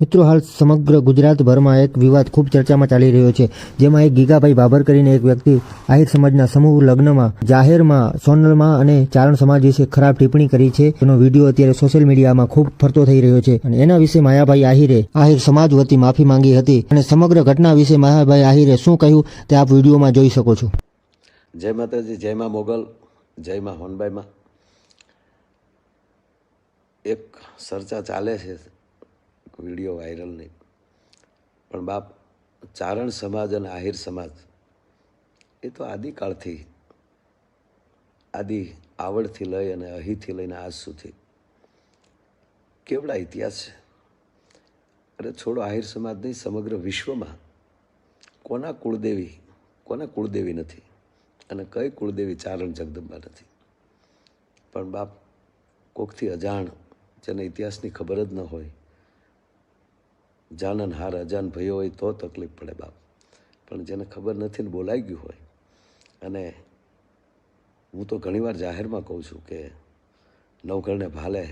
મિત્રો, હાલ સમગ્ર ગુજરાતભરમાં એક વિવાદ ખૂબ ચર્ચામાં ચાલી રહ્યો છે, જેમાં એક ગીગાભાઈ બાબર કરીને એક વ્યક્તિ આહિર સમાજના સમૂહ લગ્નમાં જાહેરમાં સોનલમાં અને ચારણ સમાજ વિશે ખરાબ ટિપ્પણી કરી છે. એનો વિડીયો અત્યારે સોશિયલ મીડિયામાં ખૂબ ફરતો થઈ રહ્યો છે અને એના વિશે માયાભાઈ આહિરે આહિર સમાજ વતી માફી માંગી હતી અને સમગ્ર ઘટના વિશે માયાભાઈ આહિરે શું કહ્યું તે આપ વિડીયોમાં જોઈ શકો છો. જય માતાજી, જય માં મોગલ, જય માં હોનબાઈમાં. એક ચર્ચા ચાલે છે વિડીયો વાયરલની, પણ બાપ, ચારણ સમાજ અને આહિર સમાજ એ તો આદિકાળથી આવડથી લઈ અને અહીંથી લઈને આજ સુધી કેવડા ઇતિહાસ છે. અરે છોડો આહિર સમાજ નહીં, સમગ્ર વિશ્વમાં કોના કુળદેવી નથી અને કઈ કુળદેવી ચારણ જગદંબા નથી. પણ બાપ, કોકથી અજાણ, જેને ઇતિહાસની ખબર જ ન હોય, જાનન હાર અજાન ભયો હોય તો તકલીફ પડે બાપ. પણ જેને ખબર નથી ને બોલાઈ ગયું હોય, અને હું તો ઘણીવાર જાહેરમાં કહું છું કે નવઘરને ભાલે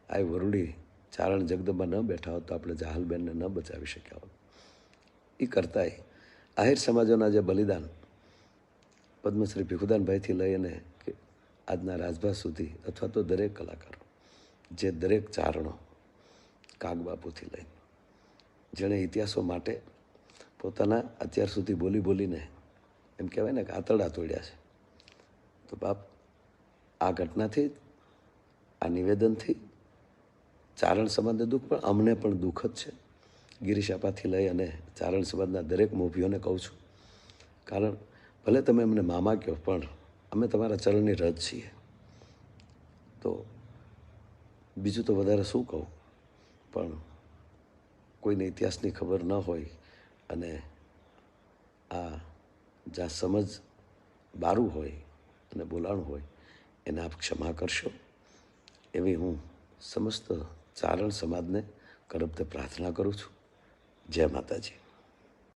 આ વરુડી ચારણ જગદંબા ન બેઠા હોત તો આપણે જાહલબેનને ન બચાવી શક્યા હોત. એ કરતાંય આહિર સમાજોના જે બલિદાન, પદ્મશ્રી ભીખુદાનભાઈથી લઈ અને આજના રાજભા સુધી, અથવા તો દરેક કલાકારો, જે દરેક ચારણો, કાગબાપુથી લઈને, જેણે ઇતિહાસો માટે પોતાના અત્યાર સુધી બોલીને એમ કહેવાય ને કે આતરડા તોડ્યા છે. તો બાપ, આ ઘટનાથી, આ નિવેદનથી ચારણ સમાજને દુઃખ, પણ અમને પણ દુઃખ જ છે. ગિરીશાપાથી લઈ અને ચારણ સમાજના દરેક મોભીઓને કહું છું, કારણ ભલે તમે અમને મામા કહો, પણ અમે તમારા ચરણની રજ છીએ. તો બીજું તો વધારે શું કહું, પણ કોઈને ઇતિહાસની ખબર ન હોય અને આ જ્યાં સમજ બારું હોય અને બોલાણું હોય, એને આપ ક્ષમા કરશો એવી હું સમસ્ત ચારણ સમાજને કરબતે પ્રાર્થના કરું છું. જય માતાજી.